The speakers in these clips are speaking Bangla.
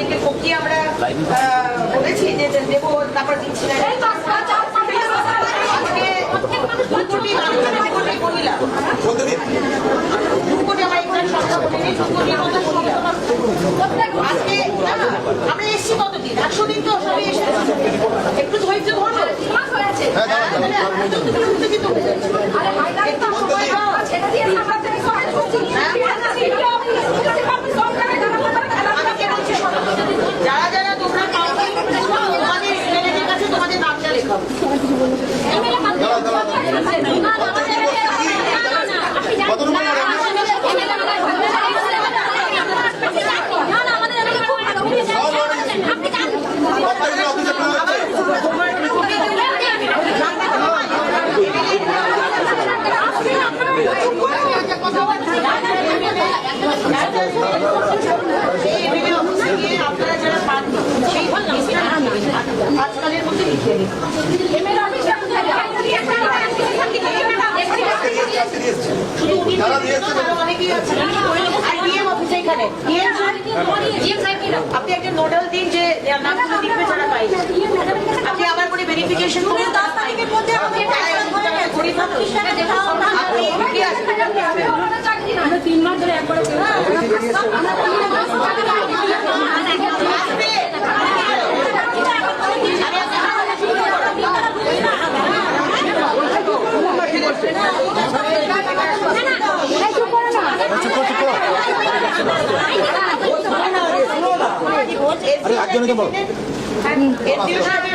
অনেকে কোকিয়ে আমরা বলেছি যে দেবো, তারপর দিচ্ছি না। আজকে 2 কোটি মহিলা, 2 কোটি আমার এখানে সংখ্যা বলিনি, 2 কোটির মতো মহিলা আজকে আমরা এসছি কতদিন, 100 দিন তো সবাই এসেছি, একটু ধৈর্য ধরো। যারা যারা তোমরা তোমাদের ছেলেদের কাছে তোমাদের নামটা লেখাবো। আপনারা যারা পান সেই আজকালের মধ্যে লিখে দিন। আপনি একটা নোডাল দিন যে নামগুলো লিখবে যারা পাই, আপনি আবার করে ভেরিফিকেশন করে 10 তারিখের মধ্যে আপনি 3 মাস ধরে একবার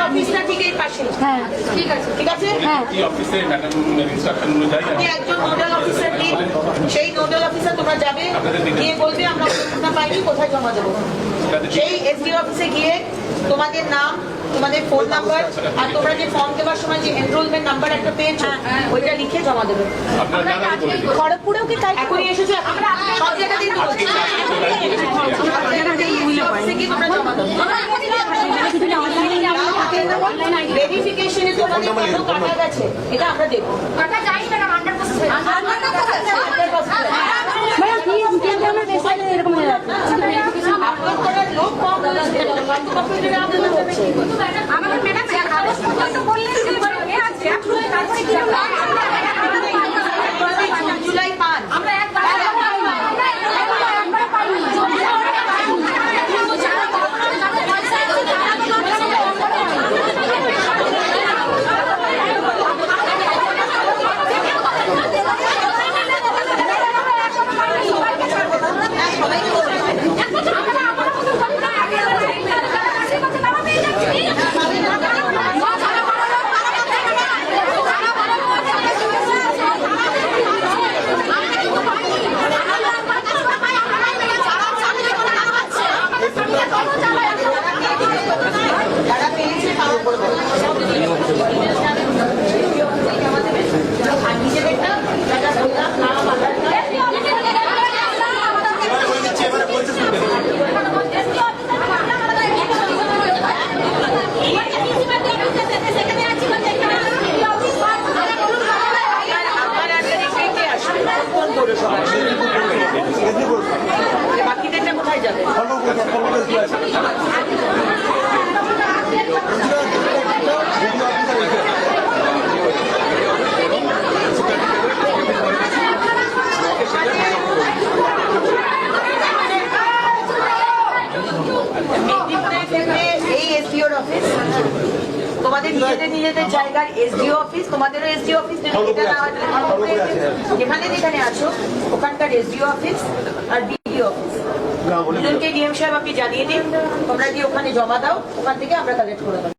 অফিসটা ঠিক এই পাশে। হ্যাঁ ঠিক আছে, ঠিক আছে। একজন নোডাল অফিসার দিন, সেই নোডাল অফিসার তোমরা যাবে, গিয়ে বলবে আমরা পাইনি, কোথায় জমা দেবো। সেই এসডিও অফিসে গিয়ে তোমাদের নাম, তোমাদের ফোন নাম্বার আর তোমরা যে ফর্ম দেওয়ার সময় যে এনরোলমেন্ট নাম্বার একটা পেয়েছো ওইটা লিখে জমা দেবে। খড়গপুরেও কি তাই এখনই এসেছে, সব জায়গাতেই তোমরা জমা দেবো। ভেরিফিকেশনে তোমাদের কত কাটা গেছে এটা আমরা দেখবো। কাটা যাই না 100% আপলোড করার লোক কম হচ্ছে, আমাদের ম্যাডাম কাগজপত্র বললেন জুলাই 5 আমরা বাকিদেরটা কোথায় যাবে? এই এসডিওর অফিস, তোমাদের নিজেদের জায়গার এসডিও অফিস, তোমাদেরও এসডিও অফিস, যেখানে যেখানে আছো ওখানকার এসডিও অফিস আর বিডিও অফিস, দুজনকে ডিএম সাহেব আপনি জানিয়ে দিন, তোমরা গিয়ে ওখানে জমা দাও, ওখান থেকে আমরা কালেক্ট করে দেবো।